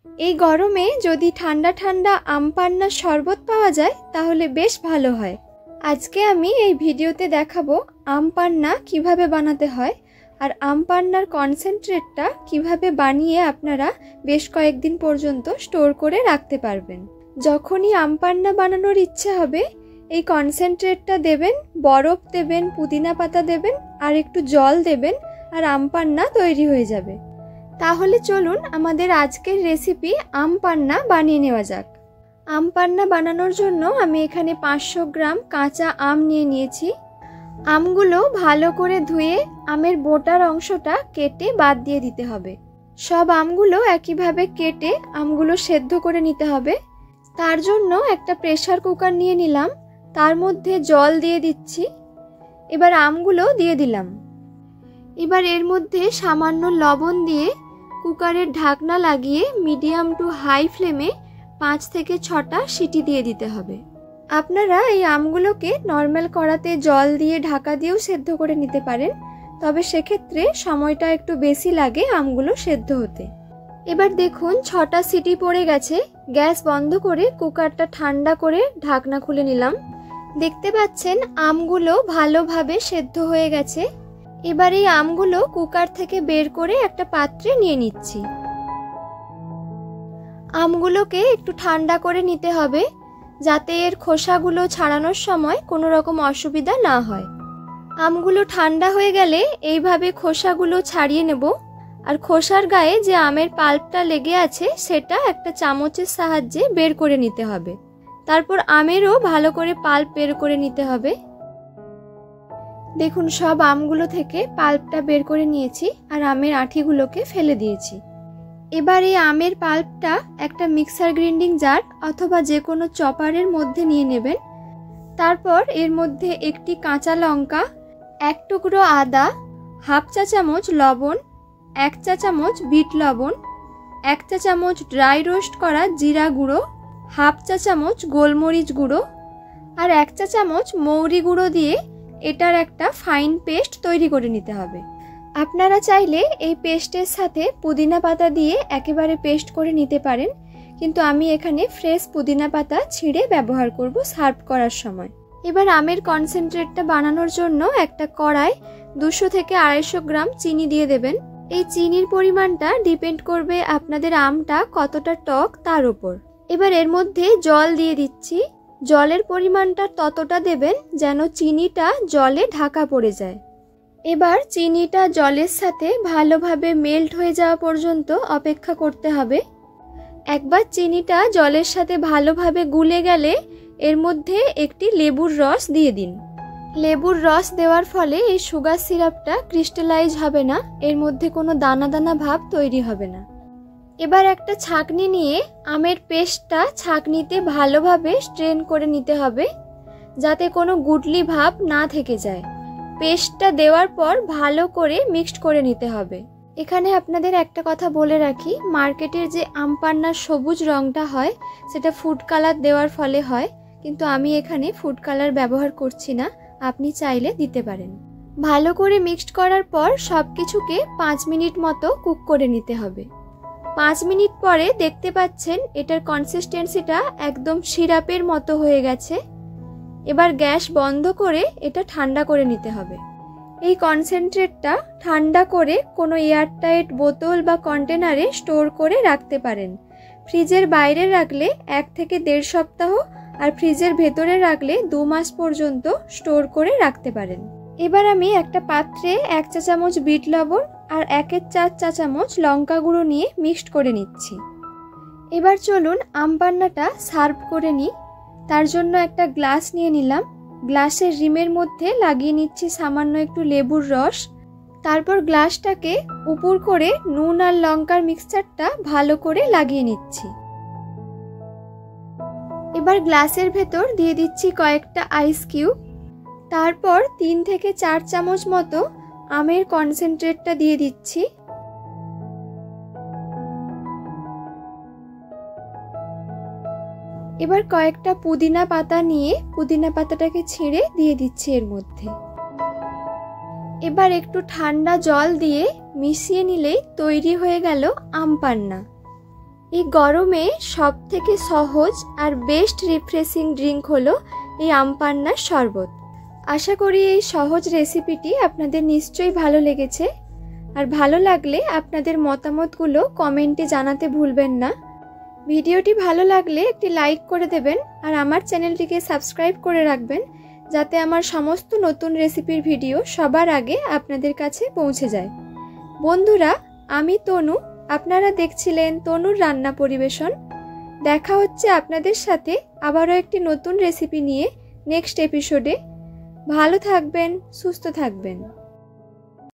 এই গরমে যদি ঠান্ডা ঠান্ডা আম পান্নার শরবত পাওয়া যায় তাহলে বেশ ভালো হয়। আজকে আমি এই ভিডিওতে দেখাবো আম পান্না কিভাবে বানাতে হয় আর আম পান্নার কনসেন্ট্রেটটা কিভাবে বানিয়ে আপনারা বেশ কয়েকদিন পর্যন্ত স্টোর করে রাখতে পারবেন। যখনই আম পান্না বানানোর ইচ্ছে হবে এই কনসেন্ট্রেটটা দেবেন, বরফ দেবেন, পুদিনা পাতা দেবেন আর একটু জল দেবেন আর আম পান্না তৈরি হয়ে যাবে। তাহলে চলুন আমাদের আজকের রেসিপি আম পান্না বানিয়ে নেওয়া যাক। আম পান্না বানানোর জন্য আমি এখানে 500 গ্রাম কাঁচা আম নিয়ে নিয়েছি। আমগুলো ভালো করে ধুয়ে আমের বোটার অংশটা কেটে বাদ দিয়ে দিতে হবে। সব আমগুলো একইভাবে কেটে আমগুলো সেদ্ধ করে নিতে হবে। তার জন্য একটা প্রেসার কুকার নিয়ে নিলাম, তার মধ্যে জল দিয়ে দিচ্ছি। এবার আমগুলো দিয়ে দিলাম। এবার এর মধ্যে সামান্য লবণ দিয়ে কুকারের ঢাকনা লাগিয়ে মিডিয়াম টু হাই ফ্লেমে 5 থেকে 6টা সিটি দিয়ে দিতে হবে। আপনারা এই আমগুলোকে নর্মাল কড়াতে জল দিয়ে ঢাকা দিয়েও সেদ্ধ করে নিতে পারেন, তবে সেক্ষেত্রে সময়টা একটু বেশি লাগে আমগুলো সেদ্ধ হতে। এবার দেখুন 6টা সিটি পড়ে গেছে। গ্যাস বন্ধ করে কুকারটা ঠান্ডা করে ঢাকনা খুলে নিলাম। দেখতে পাচ্ছেন আমগুলো ভালোভাবে সেদ্ধ হয়ে গেছে। এবার এই আমগুলো কুকার থেকে বের করে একটা পাত্রে নিয়ে নিচ্ছি। আমগুলোকে একটু ঠান্ডা করে নিতে হবে যাতে এর খোসাগুলো ছাড়ানোর সময় কোনো রকম অসুবিধা না হয়। আমগুলো ঠান্ডা হয়ে গেলে এইভাবে খোসাগুলো ছাড়িয়ে নেব আর খোসার গায়ে যে আমের পাল্পটা লেগে আছে সেটা একটা চামচের সাহায্যে বের করে নিতে হবে। তারপর আমেরও ভালো করে পাল্প বের করে নিতে হবে। দেখুন সব আমগুলো থেকে পাল্পটা বের করে নিয়েছি আর আমের আঁঠিগুলোকে ফেলে দিয়েছি। এবার এই আমের পাল্পটা একটা মিক্সার গ্রাইন্ডিং জার অথবা যে কোনো চপারের মধ্যে নিয়ে নেবেন। তারপর এর মধ্যে একটি কাঁচা লঙ্কা, 1 টুকরো আদা, হাফ চা চামচ লবণ, 1 চা চামচ বিট লবণ, 1 চা চামচ ড্রাই রোস্ট করা জিরা গুঁড়ো, হাফ চা চামচ গোলমরিচ গুঁড়ো আর 1 চা চামচ মৌরি গুঁড়ো দিয়ে এটার একটা ফাইন পেস্ট তৈরি করে নিতে হবে। আপনারা চাইলে এই পেস্টের সাথে পুদিনা পাতা দিয়ে একেবারে পেস্ট করে নিতে পারেন, কিন্তু আমি এখানে ফ্রেশ পুদিনা পাতা ছিঁড়ে ব্যবহার করব সার্ভ করার সময়। এবার আমের কনসেন্ট্রেটটা বানানোর জন্য একটা কড়াই 200 থেকে 250 গ্রাম চিনি দিয়ে দেবেন। এই চিনির পরিমাণটা ডিপেন্ড করবে আপনাদের আমটা কতটা টক তার উপর। এবার এর মধ্যে জল দিয়ে দিচ্ছি। জলের পরিমাণটা ততটা দেবেন যেন চিনিটা জলে ঢাকা পড়ে যায়। এবার চিনিটা জলের সাথে ভালোভাবে মেল্ট হয়ে যাওয়া পর্যন্ত অপেক্ষা করতে হবে। একবার চিনিটা জলের সাথে ভালোভাবে গুলে গেলে এর মধ্যে একটি লেবুর রস দিয়ে দিন। লেবুর রস দেওয়ার ফলে এই সুগার সিরাপটা ক্রিস্টালাইজ হবে না, এর মধ্যে কোনো দানা দানা ভাব তৈরি হবে না। এবার একটা ছাঁকনি নিয়ে আমের পেস্টটা ছাঁকনিতে ভালোভাবে স্ট্রেন করে নিতে হবে যাতে কোনো গুটলি ভাব না থেকে যায়। পেস্টটা দেওয়ার পর ভালো করে মিক্সড করে নিতে হবে। এখানে আপনাদের একটা কথা বলে রাখি, মার্কেটের যে আম পান্নার সবুজ রঙটা হয় সেটা ফুড কালার দেওয়ার ফলে হয়, কিন্তু আমি এখানে ফুড কালার ব্যবহার করছি না, আপনি চাইলে দিতে পারেন। ভালো করে মিক্সড করার পর সব কিছুকে 5 মিনিট মতো কুক করে নিতে হবে। 5 মিনিট পরে দেখতে পাচ্ছেন এটার কনসিস্টেন্সিটা একদম সিরাপের মতো হয়ে গেছে। এবার গ্যাস বন্ধ করে এটা ঠান্ডা করে নিতে হবে। এই কনসেন্ট্রেটটা ঠান্ডা করে কোনো এয়ারটাইট বোতল বা কন্টেনারে স্টোর করে রাখতে পারেন। ফ্রিজের বাইরে রাখলে 1 থেকে 1.5 সপ্তাহ আর ফ্রিজের ভেতরে রাখলে 2 মাস পর্যন্ত স্টোর করে রাখতে পারেন। এবার আমি একটা পাত্রে 1 চা চামচ বিট লবণ আর 1/4 চা চামচ লঙ্কা গুঁড়ো নিয়ে মিক্সড করে নিচ্ছি। এবার চলুন আম পান্নাটা সার্ভ করে নিই। তার জন্য একটা গ্লাস নিয়ে নিলাম। গ্লাসের রিমের মধ্যে লাগিয়ে নিচ্ছি সামান্য একটু লেবুর রস। তারপর গ্লাসটাকে উপর করে নুন আর লঙ্কার মিক্সচারটা ভালো করে লাগিয়ে নিচ্ছি। এবার গ্লাসের ভেতর দিয়ে দিচ্ছি কয়েকটা আইস কিউব। তারপর 3 থেকে 4 চামচ মতো আমের কনসেন্ট্রেটটা দিয়ে দিচ্ছি। এবার কয়েকটা পুদিনা পাতা নিয়ে পুদিনা পাতাটাকে ছিঁড়ে দিয়ে দিচ্ছি এর মধ্যে। এবার একটু ঠান্ডা জল দিয়ে মিশিয়ে নিলেই তৈরি হয়ে গেল আম পান্না। এই গরমে সবথেকে সহজ আর বেস্ট রিফ্রেশিং ড্রিঙ্ক হলো এই আম পান্নার শরবত। আশা করি এই সহজ রেসিপিটি আপনাদের নিশ্চয়ই ভালো লেগেছে। আর ভালো লাগলে আপনাদের মতামতগুলো কমেন্টে জানাতে ভুলবেন না। ভিডিওটি ভালো লাগলে একটি লাইক করে দেবেন আর আমার চ্যানেলটিকে সাবস্ক্রাইব করে রাখবেন, যাতে আমার সমস্ত নতুন রেসিপির ভিডিও সবার আগে আপনাদের কাছে পৌঁছে যায়। বন্ধুরা, আমি তনু, আপনারা দেখছিলেন তনুর রান্না পরিবেশন। দেখা হচ্ছে আপনাদের সাথে আবারও একটি নতুন রেসিপি নিয়ে নেক্সট এপিসোডে। ভালো থাকবেন, সুস্থ থাকবেন।